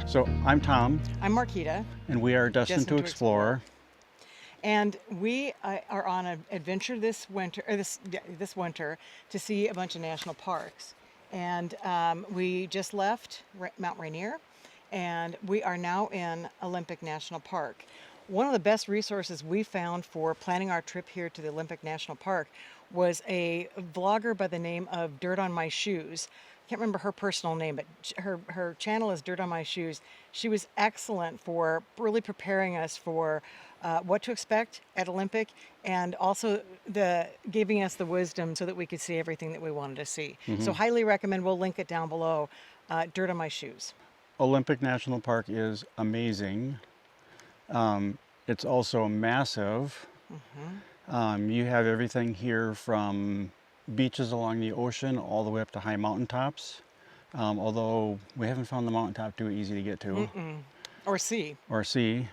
So I'm Tom, I'm Marquita, and we are Destined to Explore. and we are on an adventure this winter, this winter, to see a bunch of national parks. And we just left Mount Rainier, and we are now in Olympic National Park. One of the best resources we found for planning our trip here to the Olympic National Park was a vlogger by the name of Dirt on My Shoes. I can't remember her personal name, but her channel is Dirt on My Shoes. She was excellent for really preparing us for what to expect at Olympic, and also giving us the wisdom so that we could see everything that we wanted to see. So highly recommend. We'll link it down below. Dirt on My Shoes. Olympic National Park is amazing. It's also massive. You have everything here from beaches along the ocean all the way up to high mountaintops. Although we haven't found the mountaintop too easy to get to. Or see. Or see.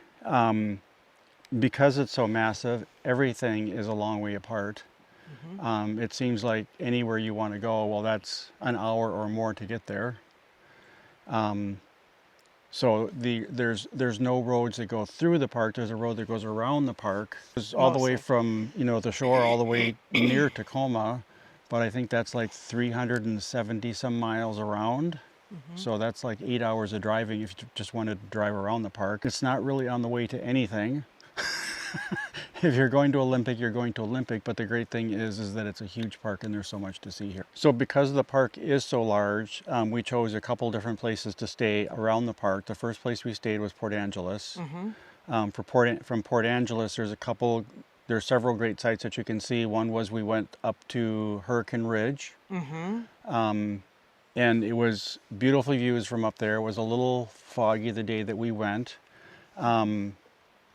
Because it's so massive, everything is a long way apart. It seems like anywhere you want to go, well, that's an hour or more to get there. So there's no roads that go through the park. There's a road that goes around the park. It's all the way from the shore all the way near Tacoma, but I think that's like 370 some miles around. So that's like 8 hours of driving if you just wanted to drive around the park. It's not really on the way to anything. If you're going to Olympic, you're going to Olympic, but the great thing is that it's a huge park and there's so much to see here. So because the park is so large, we chose a couple different places to stay around the park. The first place we stayed was Port Angeles. From Port Angeles, there's several great sites that you can see. One was we went up to Hurricane Ridge. And it was beautiful views from up there. It was a little foggy the day that we went.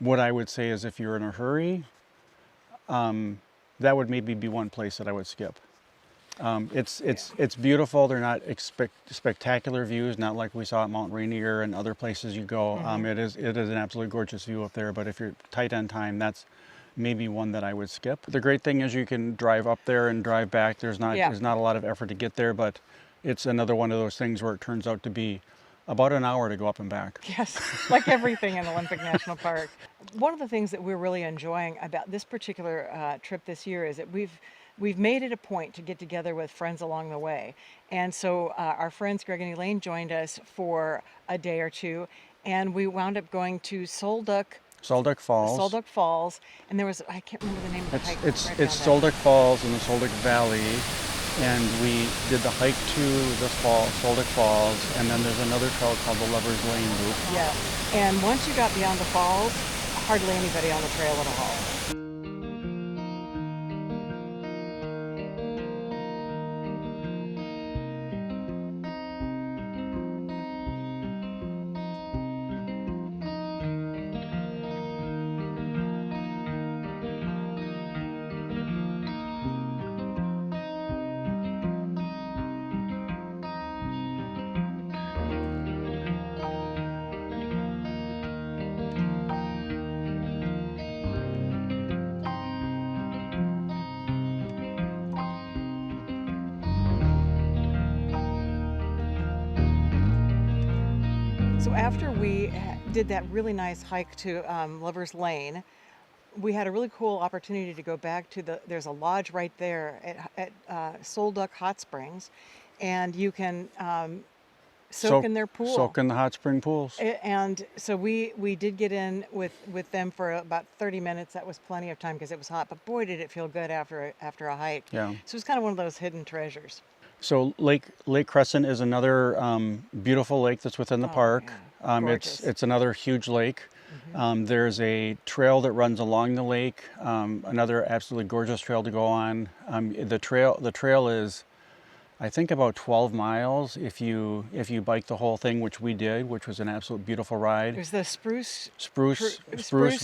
What I would say is if you're in a hurry, that would maybe be one place that I would skip. It's beautiful. They're not spectacular views, not like we saw at Mount Rainier and other places you go. It is an absolutely gorgeous view up there, but if you're tight on time, that's maybe one that I would skip. The great thing is you can drive up there and drive back. There's not a lot of effort to get there, but it's another one of those things where it turns out to be about an hour to go up and back. Yes, like everything in Olympic National Park. One of the things that we're really enjoying about this particular trip this year is that we've made it a point to get together with friends along the way. And so our friends Greg and Elaine joined us for a day or two, and we wound up going to Solduck Falls, and there was, I can't remember the name of the hike. It's Solduck Falls in the Solduck Valley. And we did the hike to the Solduck Falls, and then there's another trail called the Lover's Lane Loop. Yeah, and once you got beyond the falls, hardly anybody on the trail at all. So after we did that really nice hike to Lover's Lane, we had a really cool opportunity to go back to there's a lodge right there at Solduck Hot Springs, and you can soak in their pool. Soak in the hot spring pools. And so we did get in with them for about 30 minutes. That was plenty of time because it was hot, but boy, did it feel good after a hike. Yeah. So it's kind of one of those hidden treasures. So Lake Crescent is another beautiful lake that's within the park. Yeah. It's another huge lake. There's a trail that runs along the lake, another absolutely gorgeous trail to go on. The trail is, I think, about 12 miles if you bike the whole thing, which we did, which was an absolute beautiful ride. There's the Spruce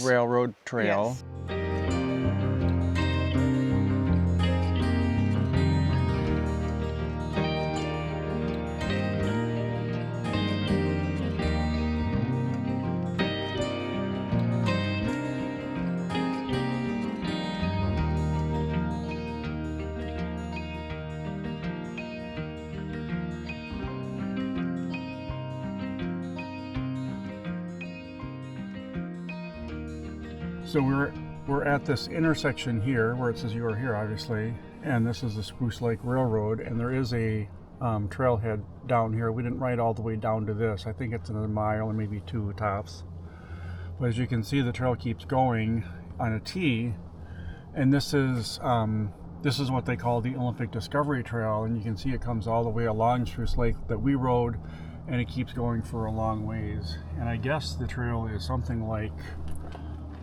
Railroad Trail. Yes. So we're at this intersection here where it says you are here, obviously, and this is the Spruce Lake Railroad, and there is a trailhead down here. We didn't ride all the way down to this. I think it's another mile or maybe two tops. But as you can see, the trail keeps going on a T, and this is what they call the Olympic Discovery Trail, and you can see it comes all the way along Spruce Lake that we rode, and it keeps going for a long ways. And I guess the trail is something like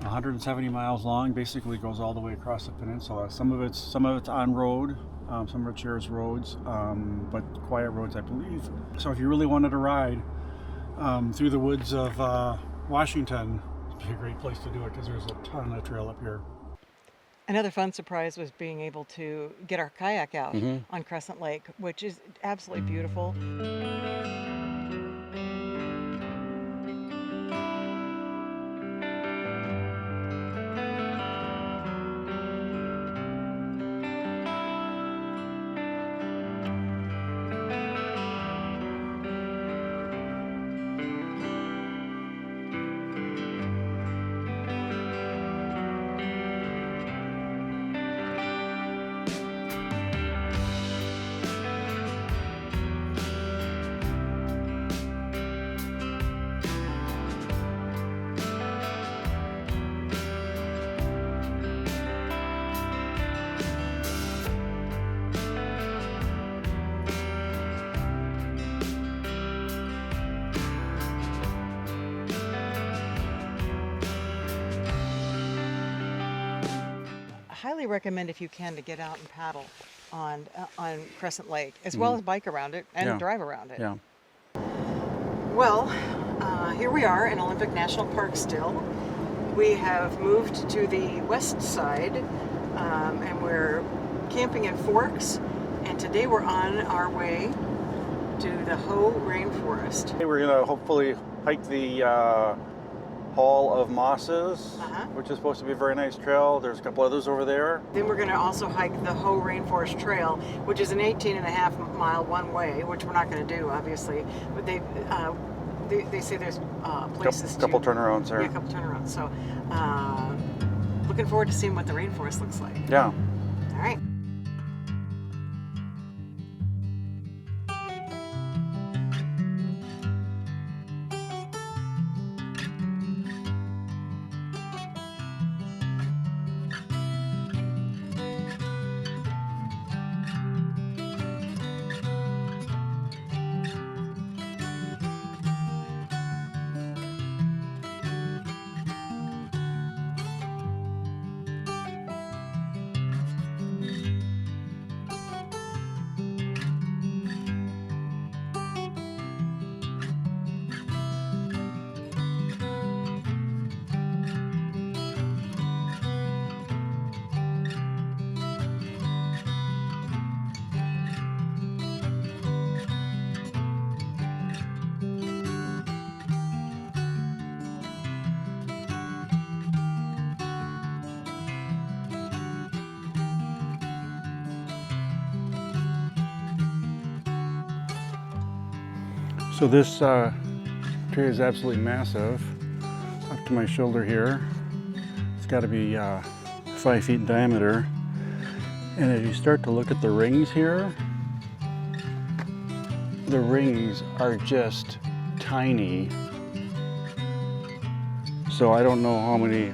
170 miles long. Basically goes all the way across the peninsula. Some of it's on road, some of it shares roads, but quiet roads, I believe. So if you really wanted to ride through the woods of Washington, it'd be a great place to do it because there's a ton of trail up here. Another fun surprise was being able to get our kayak out on Crescent Lake, which is absolutely beautiful. Highly recommend, if you can, to get out and paddle on Crescent Lake, as well as bike around it and drive around it. Yeah. Well, here we are in Olympic National Park still. We have moved to the west side, and we're camping in Forks, and today we're on our way to the Hoh Rainforest. We're gonna hopefully hike the Hall of Mosses, which is supposed to be a very nice trail. There's a couple others over there. Then we're going to also hike the Hoh Rainforest Trail, which is an 18.5 mile one way, which we're not going to do, obviously. But they say there's places couple turnarounds there. Yeah, a couple turnarounds. So looking forward to seeing what the rainforest looks like. Yeah. All right. So this tree is absolutely massive, up to my shoulder here. It's got to be 5 feet in diameter. And as you start to look at the rings here, the rings are just tiny. So I don't know how many.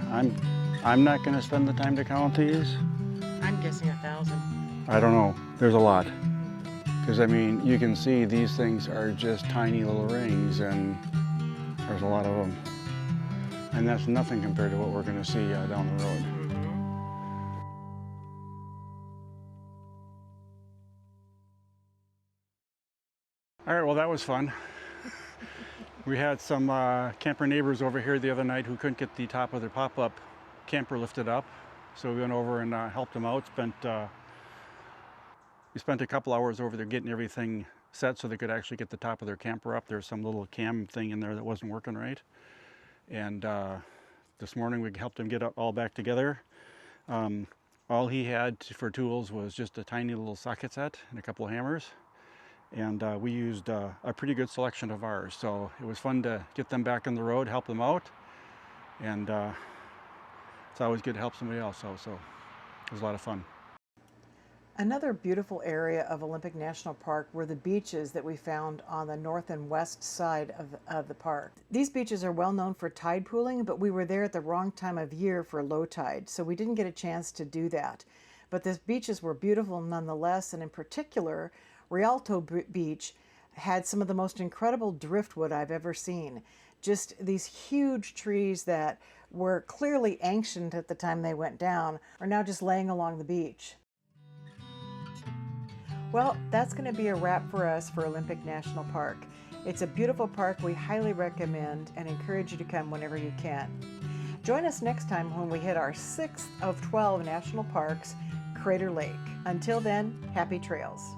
I'm not going to spend the time to count these. I'm guessing 1,000. I don't know. There's a lot. Because I mean, you can see these things are just tiny little rings, and there's a lot of them. And that's nothing compared to what we're going to see down the road. All right, well, that was fun. We had some camper neighbors over here the other night who couldn't get the top of their pop-up camper lifted up. So we went over and helped them out. We spent a couple hours over there getting everything set so they could actually get the top of their camper up. There's some little cam thing in there that wasn't working right. And this morning we helped him get it all back together. All he had for tools was just a tiny little socket set and a couple of hammers. And we used a pretty good selection of ours. So it was fun to get them back on the road, help them out. And it's always good to help somebody else out. So it was a lot of fun. Another beautiful area of Olympic National Park were the beaches that we found on the north and west side of the park. These beaches are well known for tide pooling, but we were there at the wrong time of year for low tide, so we didn't get a chance to do that. But the beaches were beautiful nonetheless, and in particular, Rialto Beach had some of the most incredible driftwood I've ever seen. Just these huge trees that were clearly ancient at the time they went down are now just laying along the beach. Well, that's going to be a wrap for us for Olympic National Park. It's a beautiful park we highly recommend and encourage you to come whenever you can. Join us next time when we hit our 6th of 12 national parks, Crater Lake. Until then, happy trails.